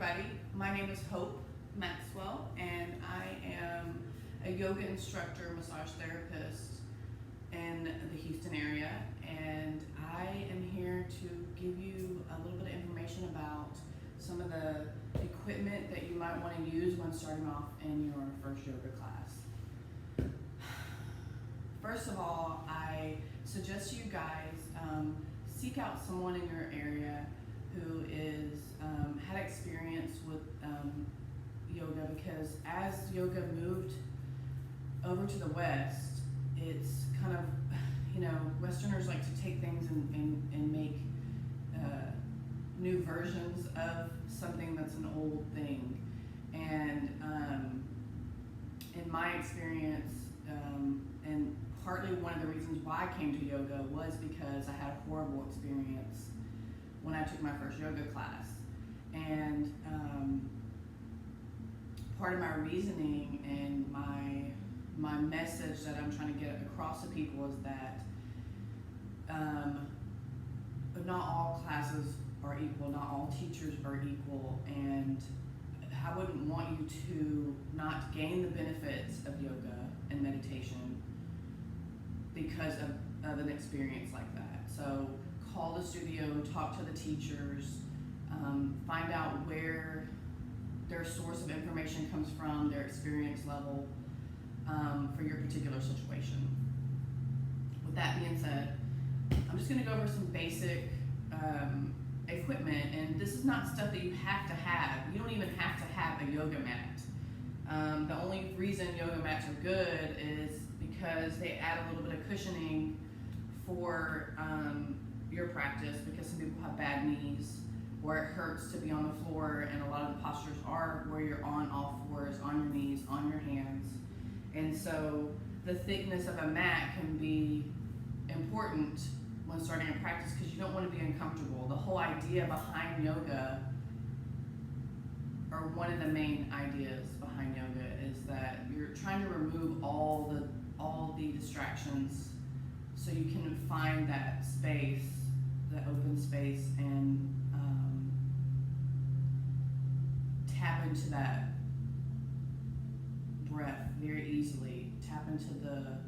everybody. My name is Hope Maxwell, and I am a yoga instructor, massage therapist in the Houston area, and I am here to give you a little bit of information about some of the equipment that you might want to use when starting off in your first yoga class. First of all, I suggest you guys seek out someone in your area who is had experience with yoga, because as yoga moved over to the West, it's kind of, Westerners like to take things and make new versions of something that's an old thing. And in my experience, and partly one of the reasons why I came to yoga was because I had a horrible experience when I took my first yoga class. And part of my reasoning and my message that I'm trying to get across to people is that not all classes are equal, not all teachers are equal, and I wouldn't want you to not gain the benefits of yoga and meditation because of an experience like that. So call the studio, talk to the teachers, find out where their source of information comes from, their experience level for your particular situation. With that being said, I'm just going to go over some basic equipment, and this is not stuff that you have to have. You don't even have to have a yoga mat. The only reason yoga mats are good is because they add a little bit of cushioning for your practice, because some people have bad knees or it hurts to be on the floor, and a lot of the postures are where you're on all fours, on your knees, on your hands. And so the thickness of a mat can be important when starting a practice, because you don't want to be uncomfortable. The whole idea behind yoga, or one of the main ideas behind yoga, is that you're trying to remove all the distractions so you can find that space, that open space, and tap into that breath very easily. Tap into the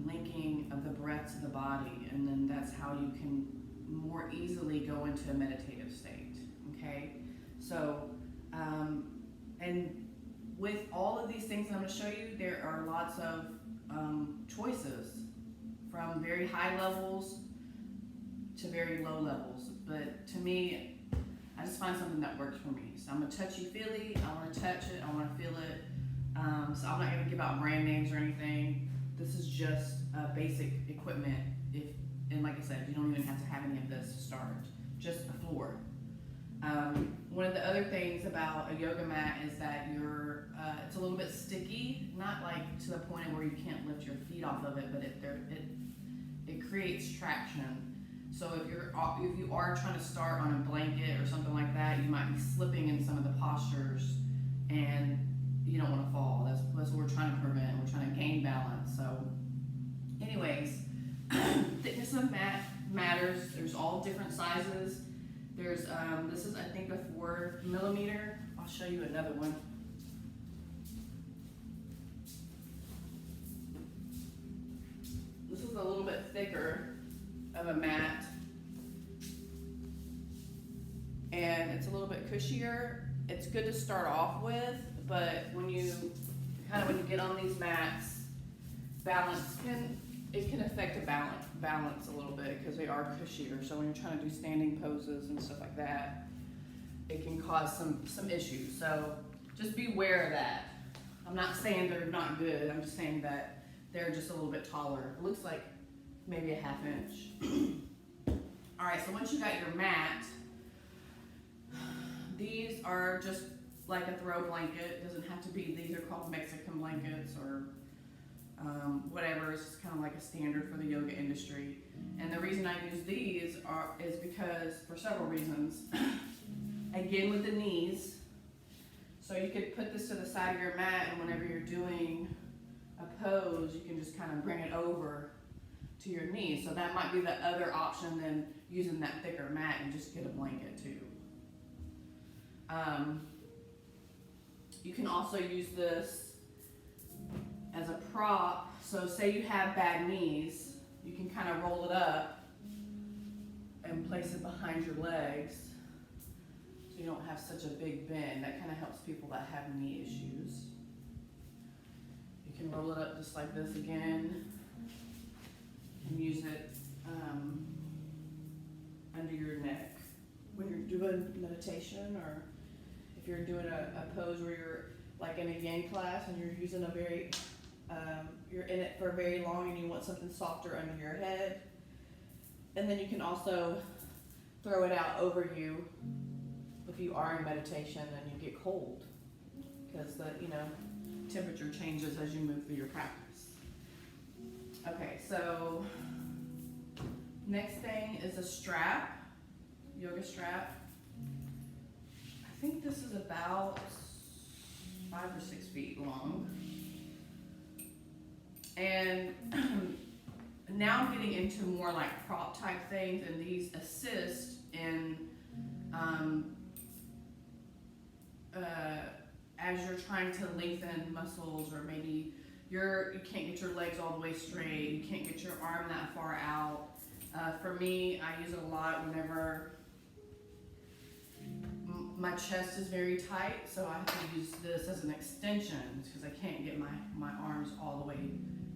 linking of the breath to the body, and then that's how you can more easily go into a meditative state. Okay, so and with all of these things that I'm going to show you, there are lots of choices from very high levels to very low levels, but to me, I just find something that works for me. So I'm a touchy-feely, I want to touch it, I want to feel it, so I'm not going to give out brand names or anything. This is just basic equipment, and like I said, you don't even have to have any of this to start, just a floor. One of the other things about a yoga mat is that it's a little bit sticky, not like to the point where you can't lift your feet off of it, but it creates traction. So if you are trying to start on a blanket or something like that, you might be slipping in some of the postures, and you don't want to fall. That's what we're trying to prevent. We're trying to gain balance. So anyways, thickness of mat matters. There's all different sizes. There's this is, I think, a 4 millimeter. I'll show you another one. This is a little bit thicker of a mat, and it's a little bit cushier. It's good to start off with, but when you get on these mats, balance can affect the balance a little bit, because they are cushier. So when you're trying to do standing poses and stuff like that, it can cause some issues. So just be aware of that. I'm not saying they're not good. I'm just saying that they're just a little bit taller. It looks like maybe a 1/2 inch. All right, so once you got your mat, these are just like a throw blanket. It doesn't have to be, these are called Mexican blankets or whatever. It's just kind of like a standard for the yoga industry. And the reason I use these is because, for several reasons. Again, with the knees. So you could put this to the side of your mat, and whenever you're doing a pose, you can just kind of bring it over to your knees. So that might be the other option than using that thicker mat and just get a blanket too. You can also use this as a prop. So say you have bad knees, you can kind of roll it up and place it behind your legs so you don't have such a big bend. That kind of helps people that have knee issues. You can roll it up just like this again and use it under your neck when you're doing meditation, or if you're doing a pose where you're like in a yang class and you're using a very, you're in it for very long and you want something softer under your head. And then you can also throw it out over you if you are in meditation and you get cold, because the temperature changes as you move through your practice. Okay, so next thing is a strap, yoga strap. I think this is about 5 or 6 feet long. And now I'm getting into more like prop type things, and these assist in as you're trying to lengthen muscles, or maybe you can't get your legs all the way straight, you can't get your arm that far out. For me, I use it a lot whenever my chest is very tight, so I have to use this as an extension because I can't get my arms all the way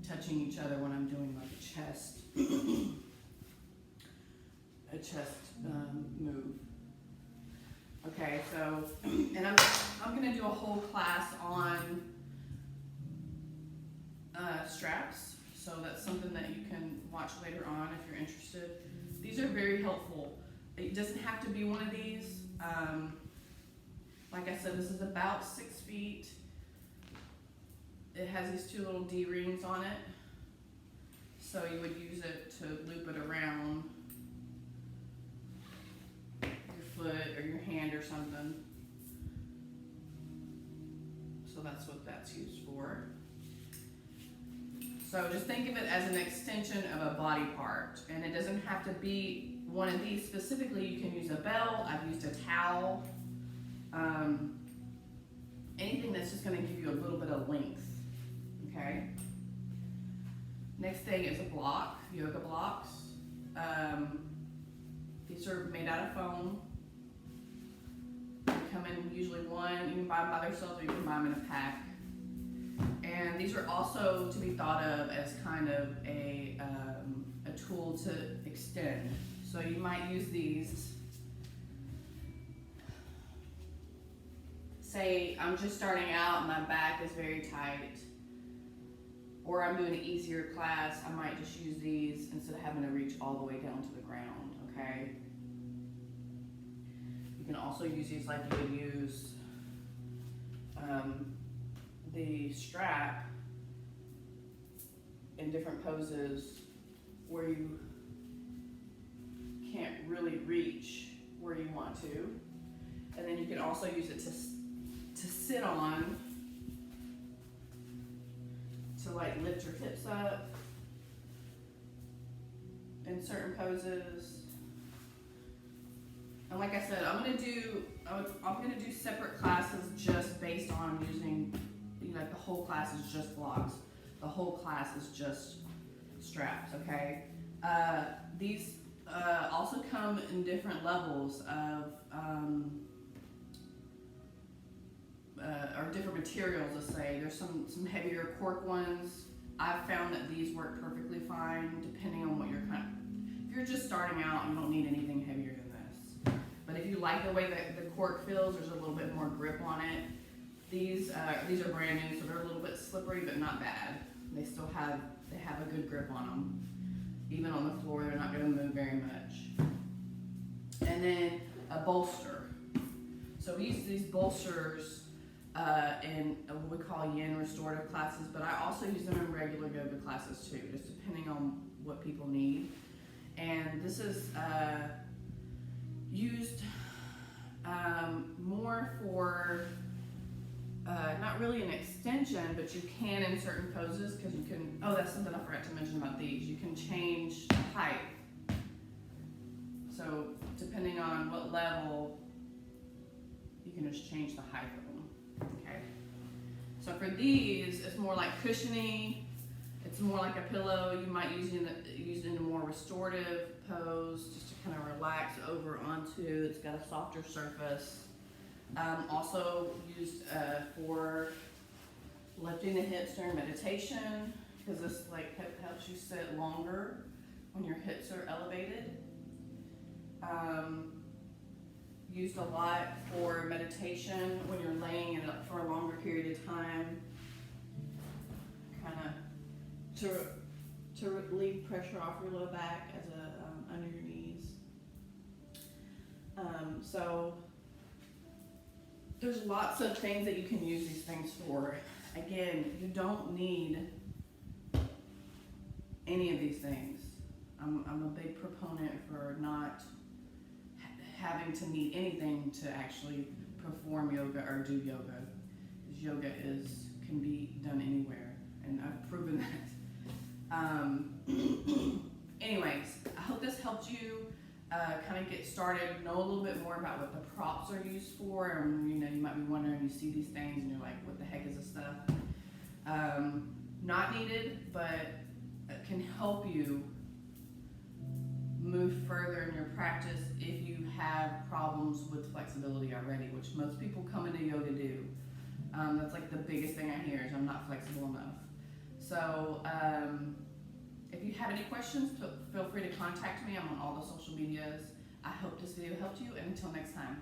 touching each other when I'm doing like a chest move. Okay, so, and I'm gonna do a whole class on straps, so that's something that you can watch later on if you're interested. These are very helpful. It doesn't have to be one of these. Like I said, this is about 6 feet. It has these 2 little D-rings on it. So you would use it to loop it around your foot or your hand or something. So that's what that's used for. So just think of it as an extension of a body part. And it doesn't have to be one of these specifically. You can use a belt. I've used a towel. Anything that's just going to give you a little bit of length. Okay. Next thing is a block, yoga blocks. These are made out of foam. They come in usually one. You can buy them by themselves, or you can buy them in a pack. And these are also to be thought of as kind of a tool to extend. So you might use these. Say I'm just starting out and my back is very tight, or I'm doing an easier class, I might just use these instead of having to reach all the way down to the ground, okay? You can also use these like you would use the strap in different poses where you can't really reach where you want to. And then you can also use it to sit on, to like lift your hips up in certain poses. And like I said, I'm gonna do separate classes just based on using, like the whole class is just blocks. The whole class is just straps, okay? These also come in different levels of, or different materials, let's say. There's some heavier cork ones. I've found that these work perfectly fine depending on what you're if you're just starting out, you don't need anything heavier than this. But if you like the way that the cork feels, there's a little bit more grip on it. These are brand new, so they're a little bit slippery, but not bad. They have a good grip on them. Even on the floor, they're not going to move very much. And then a bolster. So we use these bolsters in what we call yin restorative classes, but I also use them in regular yoga classes too, just depending on what people need. And this is used more for not really an extension, but you can in certain poses, because you can, oh, that's something I forgot to mention about these. You can change the height. So depending on what level, you can just change the height of them. Okay. So for these, it's more like cushiony. It's more like a pillow. You might use it in a more restorative pose, just to kind of relax over onto. It's got a softer surface. Also used for lifting the hips during meditation, because this like helps you sit longer when your hips are elevated. Used a lot for meditation when you're laying it up for a longer period of time, kind of to relieve pressure off your low back as a under your knees. So there's lots of things that you can use these things for. Again, you don't need any of these things. I'm a big proponent for not having to need anything to actually perform yoga or do yoga. Because yoga can be done anywhere, and I've proven that. Anyways, I hope this helped you kind of get started, know a little bit more about what the props are used for, and you might be wondering, you see these things and you're like, what the heck is this stuff? Not needed, but it can help you move further in your practice if you have problems with flexibility already, which most people come into yoga do. That's like the biggest thing I hear is I'm not flexible enough. So if you have any questions, feel free to contact me. I'm on all the social medias. I hope this video helped you, and until next time.